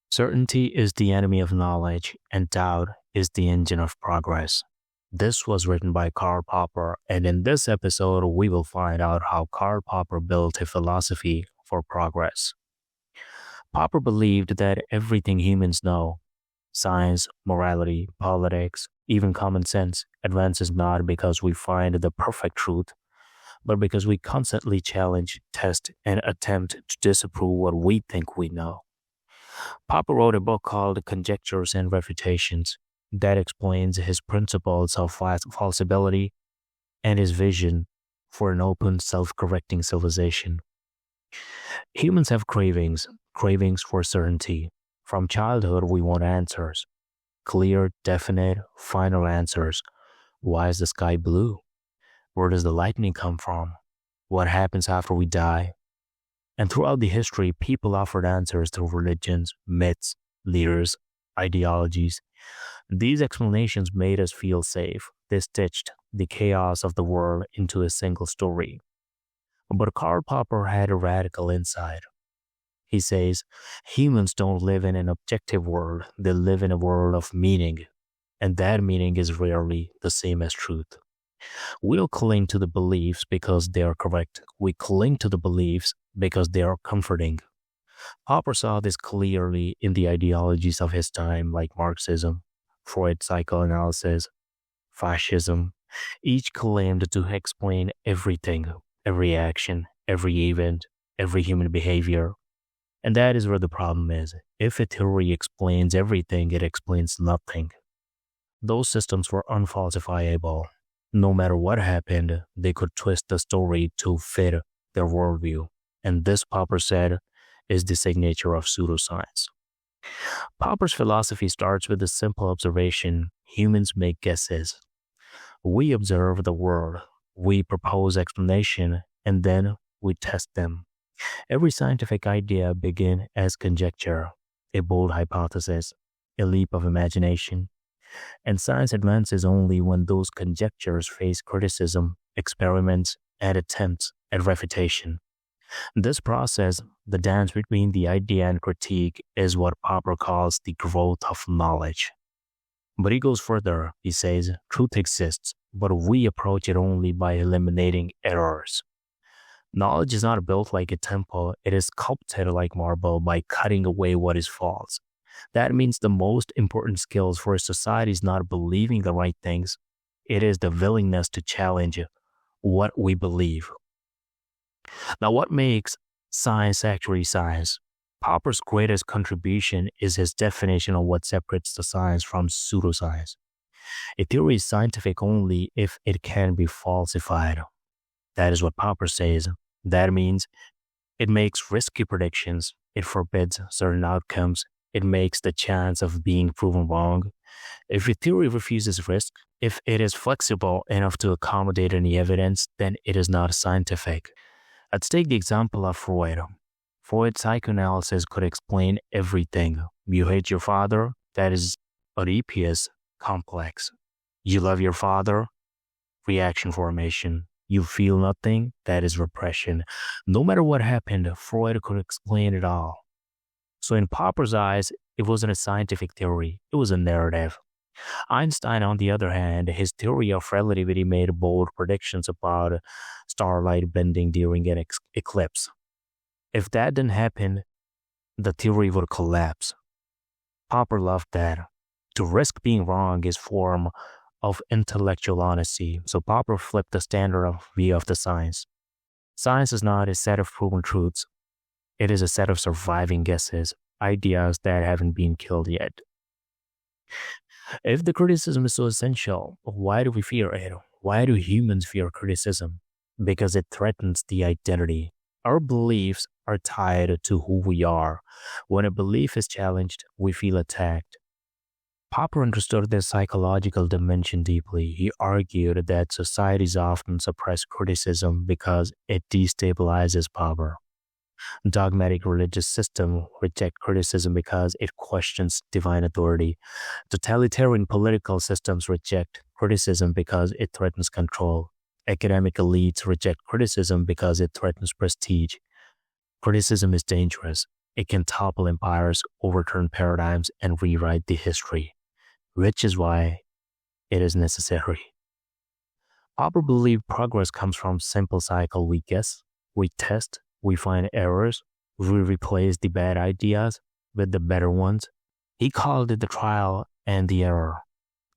Certainty is the enemy of knowledge, and doubt is the engine of progress. This was written by Karl Popper, and in this episode, we will find out how Karl Popper built a philosophy for progress. Popper believed that everything humans know science, morality, politics, even common sense advances not because we find the perfect truth, but because we constantly challenge, test, and attempt to disapprove what we think we know. Popper wrote a book called Conjectures and Refutations that explains his principles of falsibility and his vision for an open, self correcting civilization. Humans have cravings for certainty. From childhood, we want answers clear, definite, final answers. Why is the sky blue? Where does the lightning come from? What happens after we die? And throughout the history, people offered answers through religions, myths, leaders, ideologies. These explanations made us feel safe. They stitched the chaos of the world into a single story. But Karl Popper had a radical insight. He says, humans don't live in an objective world, they live in a world of meaning, and that meaning is rarely the same as truth. We don't cling to the beliefs because they are correct. We cling to the beliefs because they are comforting. Popper saw this clearly in the ideologies of his time, like Marxism, Freud psychoanalysis, fascism. Each claimed to explain everything, every action, every event, every human behavior. And that is where the problem is. If a theory explains everything, it explains nothing. Those systems were unfalsifiable. No matter what happened, they could twist the story to fit their worldview. And this, Popper said, is the signature of pseudoscience. Popper's philosophy starts with a simple observation: humans make guesses. We observe the world, we propose explanation, and then we test them. Every scientific idea begins as conjecture, a bold hypothesis, a leap of imagination. And science advances only when those conjectures face criticism, experiments, and attempts at refutation. This process, the dance between the idea and critique, is what Popper calls the growth of knowledge. But he goes further. He says truth exists, but we approach it only by eliminating errors. Knowledge is not built like a temple, it is sculpted like marble by cutting away what is false. That means the most important skills for a society is not believing the right things, it is the willingness to challenge what we believe. Now, what makes science actually science? Popper's greatest contribution is his definition of what separates the science from pseudoscience. A theory is scientific only if it can be falsified. That is what Popper says. That means it makes risky predictions, it forbids certain outcomes, it makes the chance of being proven wrong. If a theory refuses risk, if it is flexible enough to accommodate any evidence, then it is not scientific. Let's take the example of Freud. Freud's psychoanalysis could explain everything. You hate your father, that is Oedipus complex. You love your father, reaction formation. You feel nothing, that is repression. No matter what happened, Freud could explain it all. So in Popper's eyes, it wasn't a scientific theory, it was a narrative. Einstein, on the other hand, his theory of relativity made bold predictions about starlight bending during an eclipse. If that didn't happen, the theory would collapse. Popper loved that. To risk being wrong is form of intellectual honesty, so Popper flipped the standard of view of the science. Science is not a set of proven truths. It is a set of surviving guesses, ideas that haven't been killed yet. If the criticism is so essential, why do we fear it? Why do humans fear criticism? Because it threatens the identity. Our beliefs are tied to who we are. When a belief is challenged, we feel attacked. Popper understood this psychological dimension deeply. He argued that societies often suppress criticism because it destabilizes power. Dogmatic religious systems reject criticism because it questions divine authority. Totalitarian political systems reject criticism because it threatens control. Academic elites reject criticism because it threatens prestige. Criticism is dangerous. It can topple empires, overturn paradigms, and rewrite the history, which is why it is necessary. Popper believed progress comes from simple cycle. We guess, we test, we find errors, we replace the bad ideas with the better ones. He called it the trial and the error,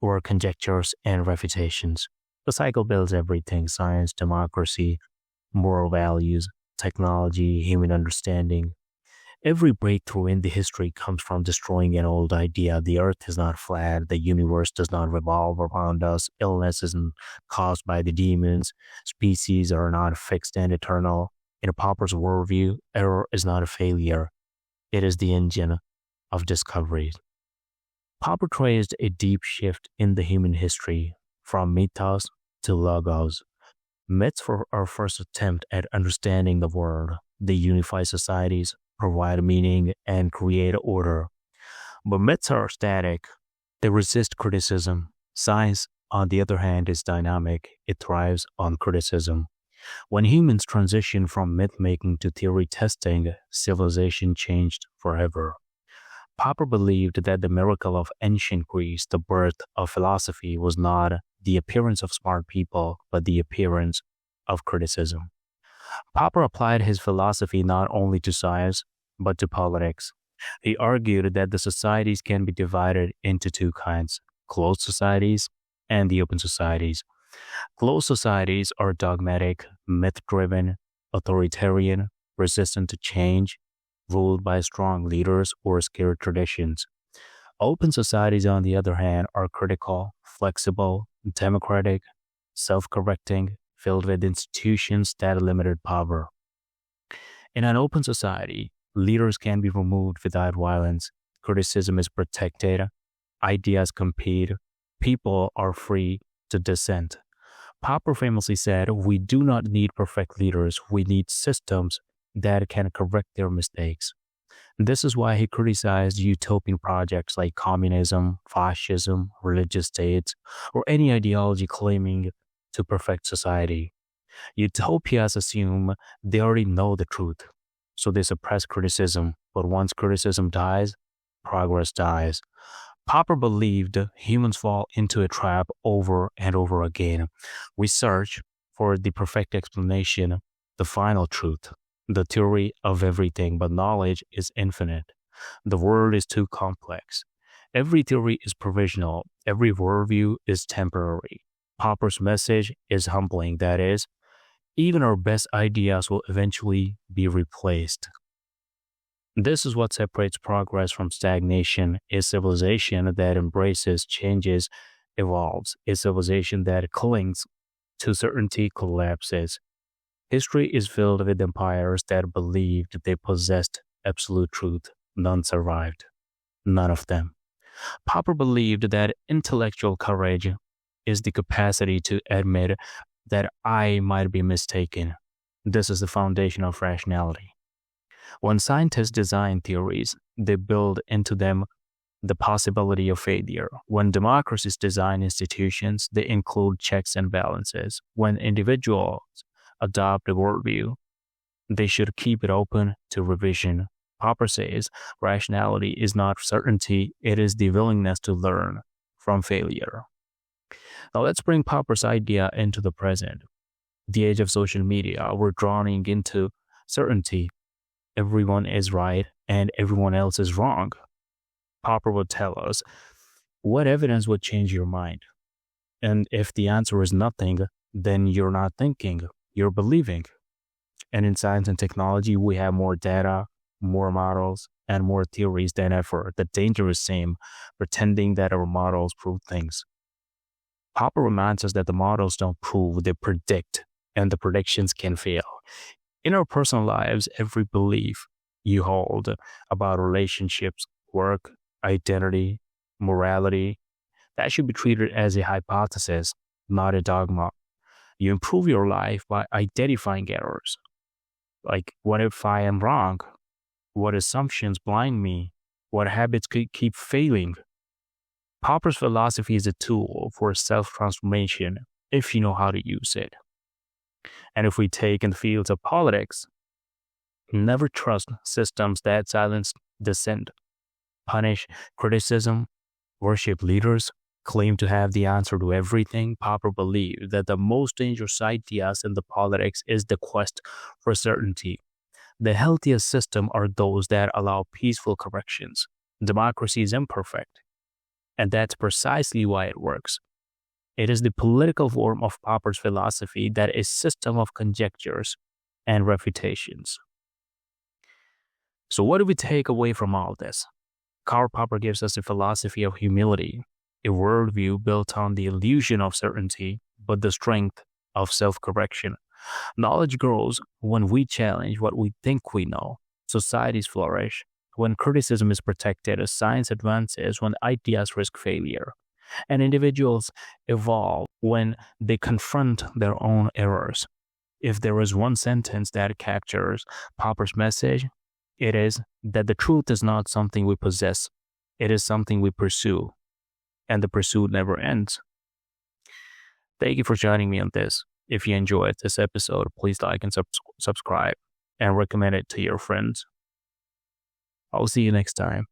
or conjectures and refutations. The cycle builds everything: science, democracy, moral values, technology, human understanding. Every breakthrough in the history comes from destroying an old idea. The earth is not flat. The universe does not revolve around us. Illness isn't caused by the demons. Species are not fixed and eternal. In Popper's worldview, error is not a failure. It is the engine of discovery. Popper traced a deep shift in the human history from mythos to logos. Myths were our first attempt at understanding the world. They unify societies, provide meaning, and create order. But myths are static. They resist criticism. Science, on the other hand, is dynamic. It thrives on criticism. When humans transitioned from myth-making to theory testing, civilization changed forever. Popper believed that the miracle of ancient Greece, the birth of philosophy, was not the appearance of smart people, but the appearance of criticism. Popper applied his philosophy not only to science, but to politics. He argued that the societies can be divided into two kinds: closed societies and the open societies. Closed societies are dogmatic, myth-driven, authoritarian, resistant to change, ruled by strong leaders or scared traditions. Open societies, on the other hand, are critical, flexible, democratic, self-correcting, filled with institutions that limited power. In an open society, leaders can be removed without violence, criticism is protected, ideas compete, people are free to dissent. Popper famously said, "We do not need perfect leaders, we need systems that can correct their mistakes." This is why he criticized utopian projects like communism, fascism, religious states, or any ideology claiming to perfect society. Utopias assume they already know the truth, so they suppress criticism, but once criticism dies, progress dies. Popper believed humans fall into a trap over and over again. We search for the perfect explanation, the final truth, the theory of everything, but knowledge is infinite. The world is too complex. Every theory is provisional. Every worldview is temporary. Popper's message is humbling. That is, even our best ideas will eventually be replaced. This is what separates progress from stagnation. A civilization that embraces changes evolves. A civilization that clings to certainty collapses. History is filled with empires that believed they possessed absolute truth. None survived. None of them. Popper believed that intellectual courage is the capacity to admit that I might be mistaken. This is the foundation of rationality. When scientists design theories, they build into them the possibility of failure. When democracies design institutions, they include checks and balances. When individuals adopt a worldview, they should keep it open to revision. Popper says rationality is not certainty, it is the willingness to learn from failure. Now let's bring Popper's idea into the present. The age of social media, we're drowning into certainty. Everyone is right and everyone else is wrong. Popper would tell us, what evidence would change your mind? And if the answer is nothing, then you're not thinking, you're believing. And in science and technology, we have more data, more models, and more theories than ever. The danger is same, pretending that our models prove things. Popper reminds us that the models don't prove, they predict, and the predictions can fail. In our personal lives, every belief you hold about relationships, work, identity, morality, that should be treated as a hypothesis, not a dogma. You improve your life by identifying errors. Like, what if I am wrong? What assumptions blind me? What habits keep failing? Popper's philosophy is a tool for self-transformation if you know how to use it. And if we take in the fields of politics, Never trust systems that silence dissent, punish criticism, worship leaders, claim to have the answer to everything. Popper believed that the most dangerous ideas in the politics is the quest for certainty. The healthiest systems are those that allow peaceful corrections. Democracy is imperfect, and that's precisely why it works. It is the political form of Popper's philosophy that is a system of conjectures and refutations. So, what do we take away from all this? Karl Popper gives us a philosophy of humility, a worldview built on the illusion of certainty, but the strength of self correction. Knowledge grows when we challenge what we think we know. Societies flourish when criticism is protected, as science advances when ideas risk failure, and individuals evolve when they confront their own errors. If there is one sentence that captures Popper's message, it is that the truth is not something we possess, it is something we pursue, and the pursuit never ends. Thank you for joining me on this. If you enjoyed this episode, please like and subscribe and recommend it to your friends. I'll see you next time.